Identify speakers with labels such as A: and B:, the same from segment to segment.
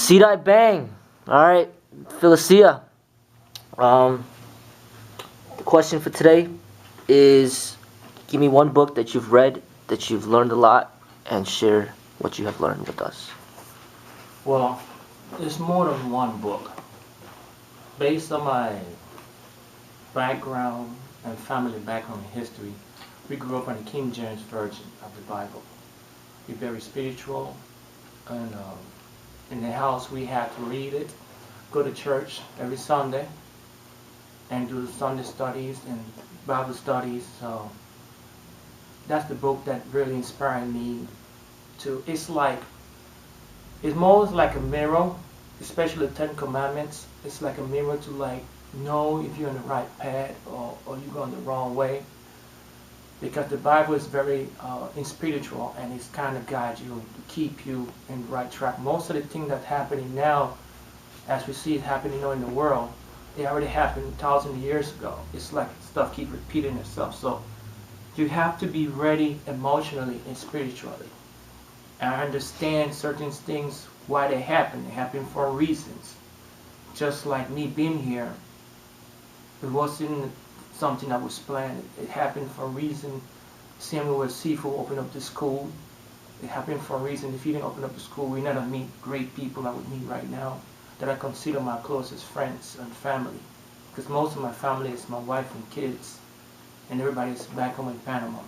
A: Sidai bang. All right, Philosia. Um, the question for today is: give me one book that you've read that you've learned a lot, and share what you have learned with us.
B: Well, it's more than one book. Based on my background and family background and history, we grew up on the King James Version of the Bible. We're very spiritual, and in the house we had to read it, go to church every Sunday, and do Sunday studies and Bible studies. So that's the book that really inspired me to. It's more like a mirror, especially the Ten Commandments. It's like a mirror to know if you're on the right path or you're going the wrong way. Because the Bible is very spiritual, and it's kind of guides you to keep you in the right track. Most of the things that's happening now, as we see it happening in the world, they already happened 1,000 years ago. It's like stuff keep repeating itself. So you have to be ready emotionally and spiritually. And understand certain things, why they happen. They happen for reasons. Just like me being here, it wasn't something that was planned. It happened for a reason. Same way with Sifu opened up the school. It happened for a reason. If you didn't open up the school, we never meet great people I would meet right now that I consider my closest friends and family. Because most of my family is my wife and kids, and everybody is back home in Panama.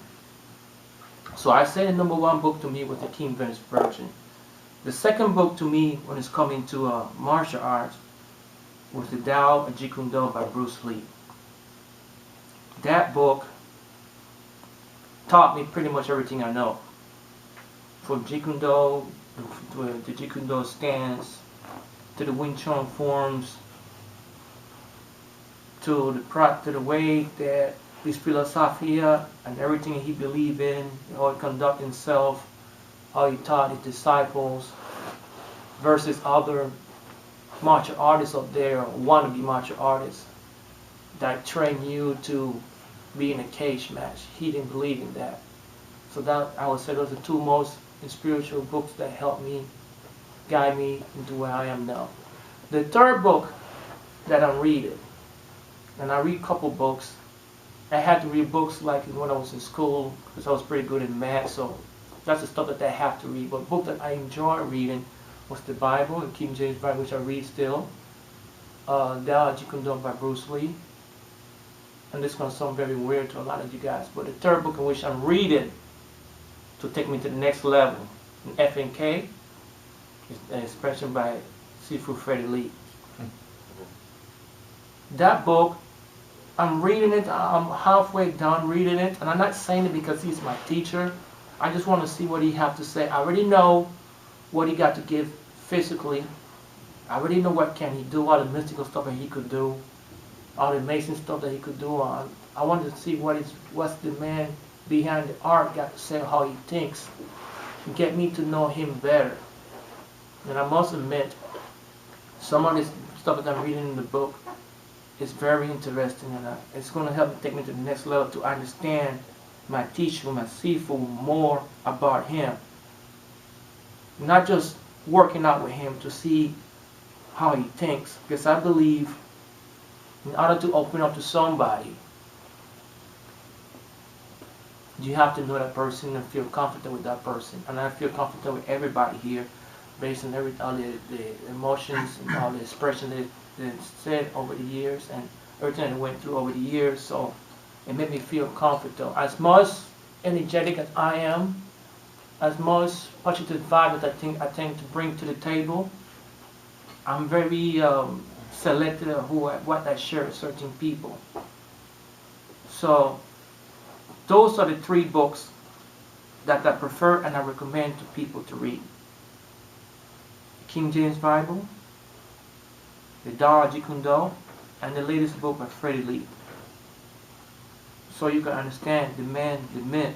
B: So I say the number one book to me was the King James Version. The second book to me, when it's coming to martial arts, was the Tao of Jeet Kune Do by Bruce Lee. That book taught me pretty much everything I know. From Jeet Kune Do, to the Jeet Kune Do stance, to the Wing Chun forms, to the way that his Philosia and everything he believed in, how he conducted himself, how he taught his disciples, versus other martial artists out there, wannabe martial artists, that train you to be in a cage match. He didn't believe in that. So that, I would say, those are the two most spiritual books that helped me, guide me into where I am now. The third book that I'm reading, and I read a couple books. I had to read books like when I was in school because I was pretty good in math, so that's the stuff that I have to read. But a book that I enjoy reading was the Bible, the King James Bible, which I read still. Tao of Jeet Kune Do by Bruce Lee. And this is going to sound very weird to a lot of you guys, but the third book in which I'm reading to take me to the next level, FNK, is an expression by Sifu Freddie Lee. That book, I'm reading it, I'm halfway done reading it, and I'm not saying it because he's my teacher. I just want to see what he has to say. I already know what he got to give physically. I already know what can he do, all the mystical stuff that he could do, all the amazing stuff that he could do. I wanted to see what's the man behind the art got to say, how he thinks, to get me to know him better. And I must admit, some of this stuff that I'm reading in the book is very interesting, and it's going to help me take me to the next level to understand my teacher, my Sifu, more about him. Not just working out with him to see how he thinks, because I believe in order to open up to somebody, you have to know that person and feel comfortable with that person. And I feel comfortable with everybody here based on all the emotions and all the expression that said over the years and everything that I went through over the years. So it made me feel comfortable. As much energetic as I am, as much positive vibe that I tend to bring to the table, I'm very selective of what I share with certain people. So those are the three books that I prefer and I recommend to people to read. The King James Bible, the Tao of Jeet Kune Do, and the latest book by Freddie Lee. So you can understand the man, the myth,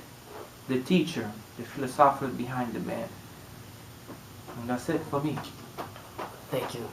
B: the teacher, the philosopher behind the man. And that's it for me.
A: Thank you.